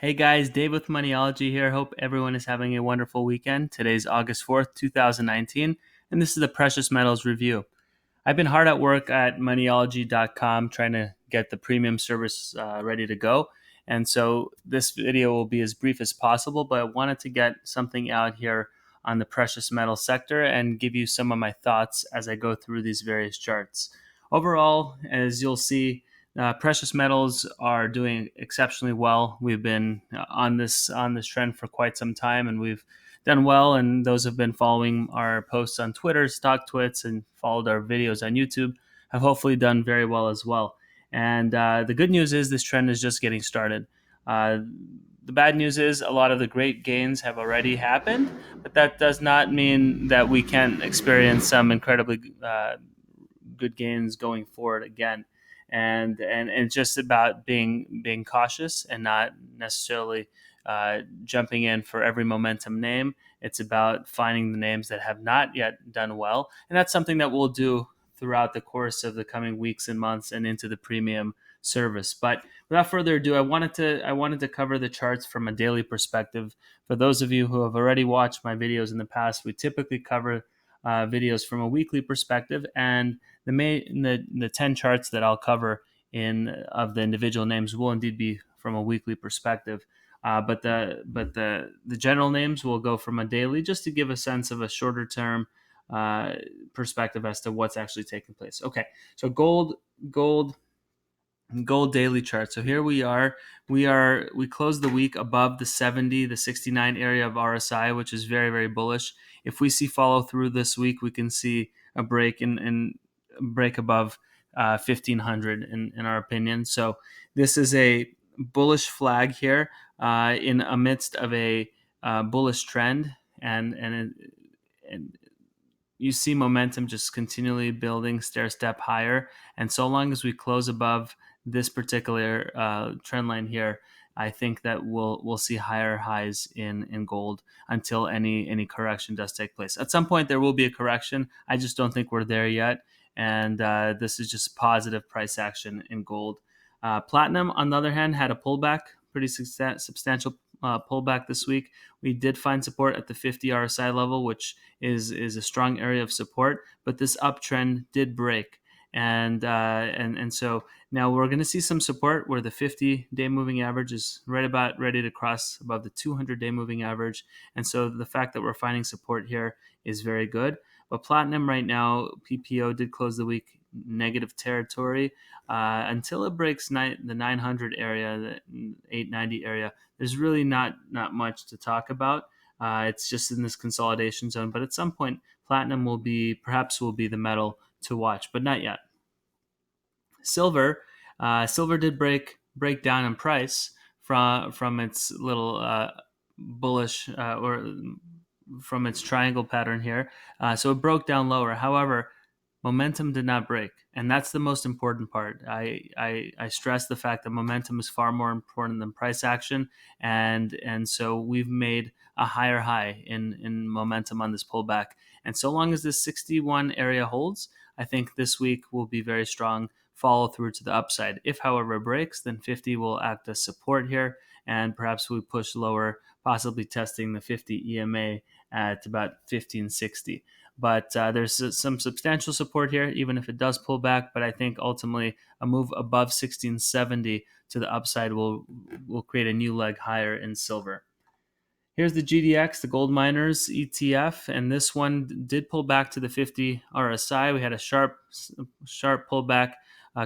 Hey guys, Dave with Moniology here. Hope everyone is having a wonderful weekend. Today's August 4th, 2019, and this is the Precious Metals Review. I've been hard at work at Moniology.com trying to get the premium service ready to go. And so this video will be as brief as possible, but I wanted to get something out here on the precious metal sector and give you some of my thoughts as I go through these various charts. Overall, as you'll see, precious metals are doing exceptionally well. We've been on this trend for quite some time, and we've done well. And those have been following our posts on Twitter, Stock Twits, and followed our videos on YouTube have hopefully done very well as well. And the good news is this trend is just getting started. The bad news is a lot of the great gains have already happened, but that does not mean that we can't experience some incredibly good gains going forward again. And it's just about being cautious and not necessarily jumping in for every momentum name. It's about finding the names that have not yet done well, and that's something that we'll do throughout the course of the coming weeks and months and into the premium service. But without further ado, I wanted to cover the charts from a daily perspective. For those of you who have already watched my videos in the past, we typically cover videos from a weekly perspective, and the 10 charts that I'll cover of the individual names will indeed be from a weekly perspective. But the general names will go from a daily, just to give a sense of a shorter term perspective as to what's actually taking place. Okay, so gold daily chart. So here we are. We closed the week above the 70, the 69 area of RSI, which is very, very bullish. If we see follow through this week, we can see a break and break above 1500 in our opinion. So this is a bullish flag here in amidst of a bullish trend, and you see momentum just continually building stair step higher. And so long as we close above this particular trend line here, I think that we'll see higher highs in gold until any correction does take place. At some point, there will be a correction. I just don't think we're there yet. And this is just positive price action in gold. Platinum, on the other hand, had a pullback, pretty substantial pullback this week. We did find support at the 50 RSI level, which is a strong area of support, but this uptrend did break. And so now we're going to see some support where the 50-day moving average is right about ready to cross above the 200-day moving average. And so the fact that we're finding support here is very good. But platinum right now, PPO did close the week negative territory until it breaks the 900 area, the 890 area. There's really not much to talk about. It's just in this consolidation zone. But at some point, platinum will be the metal to watch, but not yet. Silver did break down in price from its little bullish or from its triangle pattern here. So it broke down lower. However, momentum did not break, and that's the most important part. I stress the fact that momentum is far more important than price action, and so we've made a higher high in momentum on this pullback. And so long as this 61 area holds, I think this week will be very strong follow through to the upside. If, however, it breaks, then 50 will act as support here, and perhaps we push lower, possibly testing the 50 EMA at about 1560. But there's some substantial support here, even if it does pull back. But I think ultimately a move above 1670 to the upside will create a new leg higher in silver. Here's the GDX, the gold miners ETF, and this one did pull back to the 50 RSI. We had a sharp pullback,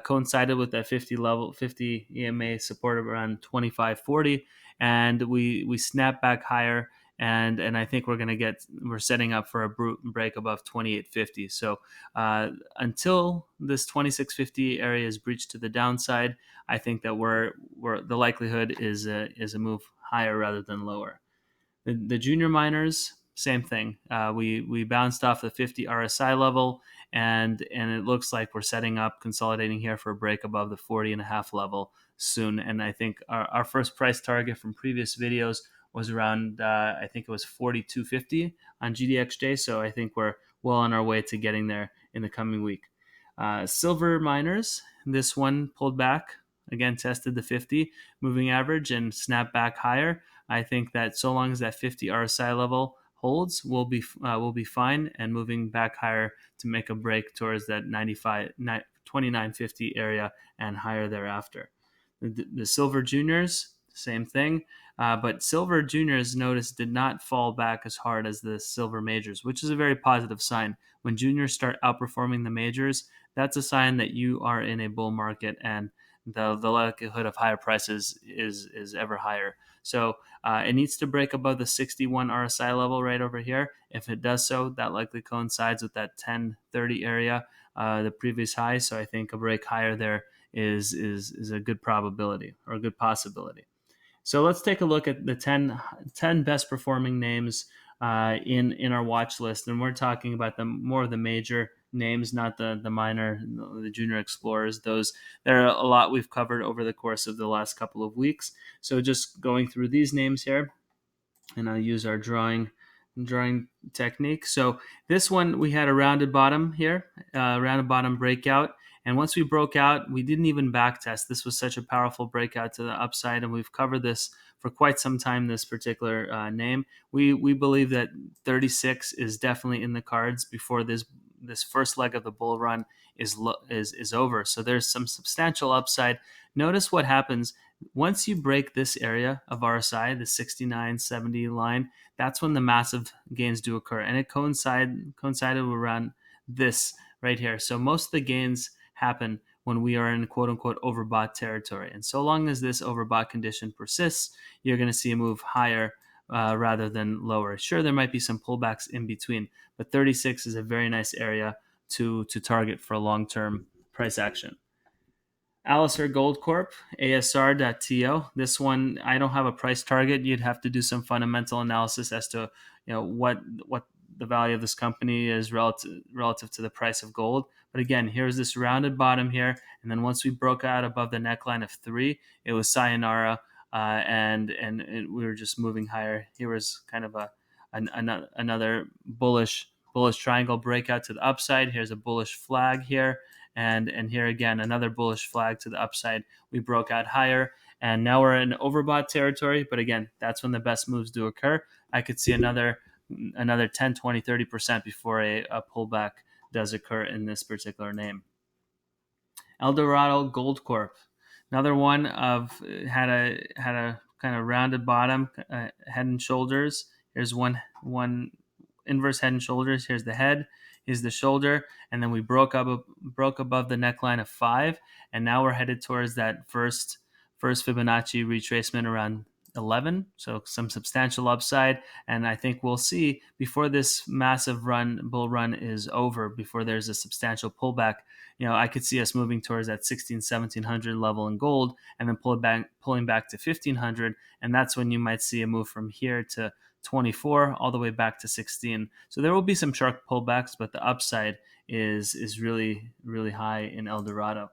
coincided with that 50 EMA support of around 2540, and we snapped back higher. And I think we're setting up for a break above 2850. So until this 2650 area is breached to the downside, I think that the likelihood is a move higher rather than lower. The junior miners, same thing. We bounced off the 50 RSI level, and it looks like we're setting up, consolidating here for a break above the 40.5 level soon. And I think our first price target from previous videos was around, I think it was 42.50 on GDXJ. So I think we're well on our way to getting there in the coming week. Silver miners, this one pulled back again tested the 50 moving average and snapped back higher. I think that so long as that 50 RSI level holds, we'll be fine and moving back higher to make a break towards that 2950 area and higher thereafter. The silver juniors, same thing. But silver juniors, notice, did not fall back as hard as the silver majors, which is a very positive sign. When juniors start outperforming the majors, that's a sign that you are in a bull market and the likelihood of higher prices is ever higher. So it needs to break above the 61 RSI level right over here. If it does so, that likely coincides with that 1030 area, the previous high. So I think a break higher there is a good probability or a good possibility. So let's take a look at the 10 best performing names in our watch list, and we're talking about more of the major names, not the minor, the junior explorers. Those there are a lot we've covered over the course of the last couple of weeks. So just going through these names here, and I'll use our drawing technique. So this one, we had a rounded bottom here, rounded bottom breakout. And once we broke out, we didn't even back test. This was such a powerful breakout to the upside, and we've covered this for quite some time, this particular name. We believe that 36 is definitely in the cards before this first leg of the bull run is over. So there's some substantial upside. Notice what happens once you break this area of RSI, the 69.70 line. That's when the massive gains do occur, and it coincided around this right here. So most of the gains happen when we are in quote unquote overbought territory, and so long as this overbought condition persists, you're going to see a move higher rather than lower. Sure, there might be some pullbacks in between, but 36 is a very nice area to target for long-term price action. Alistair Gold Corp, ASR.TO. This one, I don't have a price target. You'd have to do some fundamental analysis as to what the value of this company is relative to the price of gold. But again, here's this rounded bottom here, and then once we broke out above the neckline of 3, it was sayonara, and we were just moving higher. Here was kind of another bullish triangle breakout to the upside. Here's a bullish flag here. And here again, another bullish flag to the upside. We broke out higher, and now we're in overbought territory. But again, that's when the best moves do occur. I could see another 10, 20, 30% before a pullback does occur in this particular name. Eldorado Gold Corp, another one had a kind of rounded bottom, head and shoulders. Here's one inverse head and shoulders. Here's the head, here's the shoulder, and then we broke above the neckline of 5, and now we're headed towards that first Fibonacci retracement around 11. So some substantial upside, and I think we'll see before this massive bull run is over, before there's a substantial pullback. I could see us moving towards that 1700 level in gold, and then pulling back to 1500, and that's when you might see a move from here to 24 all the way back to 16. So there will be some sharp pullbacks, but the upside is really, really high in Eldorado.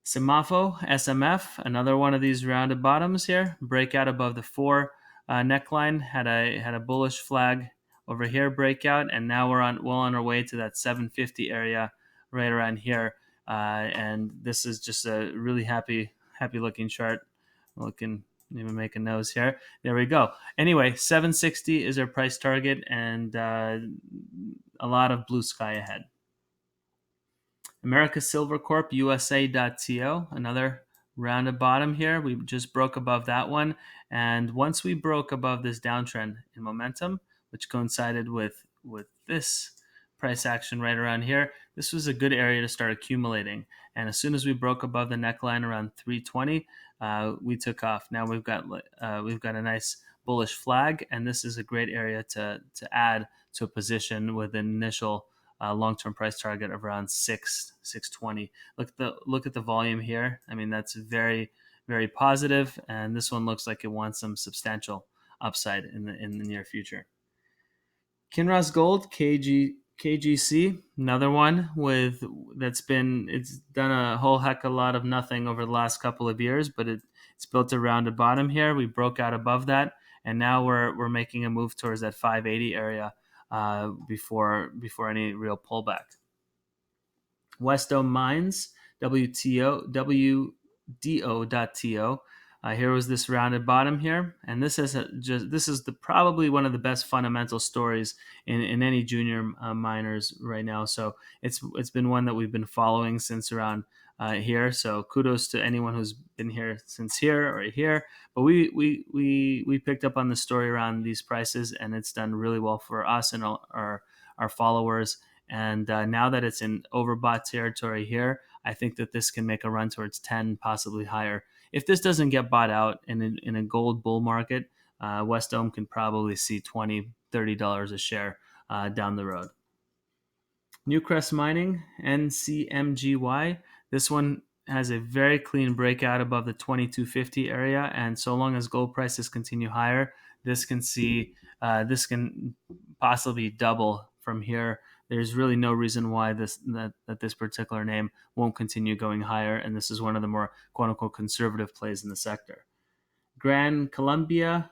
SMF.TO, SMF, another one of these rounded bottoms here. Breakout above the 4 neckline, had a bullish flag over here, breakout, and now we're well on our way to that 750 area right around here. And this is just a really happy looking chart. Looking, even make a nose here. There we go. Anyway, 760 is our price target, and a lot of blue sky ahead. America Silver Corp, USA.TO, another rounded bottom here. We just broke above that one, and once we broke above this downtrend in momentum, which coincided with this price action right around here, this was a good area to start accumulating. And as soon as we broke above the neckline around 320, we took off. Now we've got a nice bullish flag, and this is a great area to add to a position with an initial long-term price target of around 620. Look at the volume here. I mean, that's very, very positive, and this one looks like it wants some substantial upside in the near future. Kinross Gold, KGC, another one it's done a whole heck of a lot of nothing over the last couple of years, but it's built a rounded bottom here. We broke out above that, and now we're making a move towards that 580 area before any real pullback. Wesdome Mines, WDO.TO, WDO.TO. Here was this rounded bottom here, and this is probably one of the best fundamental stories in any junior miners right now. So it's been one that we've been following since around here. So kudos to anyone who's been here since here or here. But we picked up on the story around these prices, and it's done really well for us and our followers. And now that it's in overbought territory here, I think that this can make a run towards 10, possibly higher. If this doesn't get bought out in a gold bull market, West Dome can probably see $20, $30 a share down the road. Newcrest Mining, NCMGY. This one has a very clean breakout above the 2250 area, and so long as gold prices continue higher, this can possibly double from here. There's really no reason why this particular name won't continue going higher, and this is one of the more quote unquote conservative plays in the sector. Grand Columbia,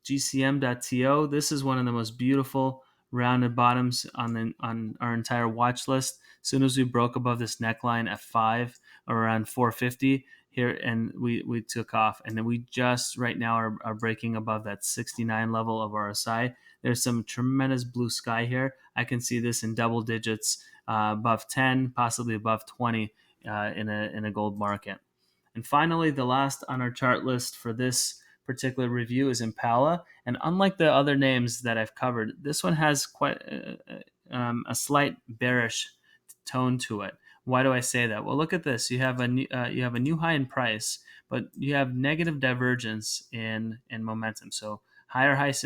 GCM.TO. This is one of the most beautiful rounded bottoms on our entire watch list. As soon as we broke above this neckline at 5 or around 450 here, and we took off, and then we just right now are breaking above that 69 level of RSI. There's some tremendous blue sky here. I can see this in double digits, above 10, possibly above 20 in a gold market. And finally, the last on our chart list for this particular review is Impala. And unlike the other names that I've covered, this one has quite a slight bearish tone to it. Why do I say that? Well, look at this. You have a new high in price, but you have negative divergence in momentum. So higher highs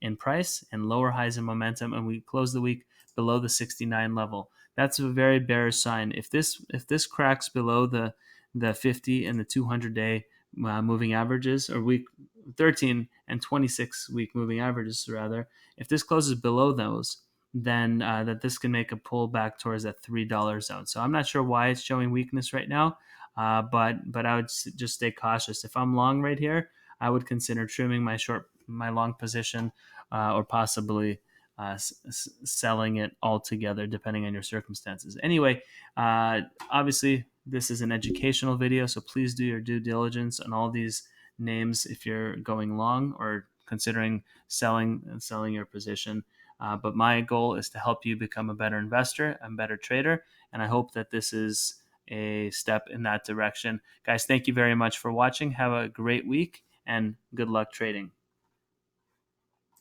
in price and lower highs in momentum, and we close the week below the 69 level. That's a very bearish sign. If this cracks below the 50 and the 200-day moving averages, or week 13 and 26 week moving averages rather, if this closes below those, then that this can make a pullback towards that $3 zone. So I'm not sure why it's showing weakness right now, but I would just stay cautious. If I'm long right here, I would consider trimming my long position, or possibly selling it altogether, depending on your circumstances. Anyway, obviously this is an educational video, so please do your due diligence on all these names if you're going long or considering selling your position. But my goal is to help you become a better investor and better trader, and I hope that this is a step in that direction. Guys, thank you very much for watching. Have a great week and good luck trading.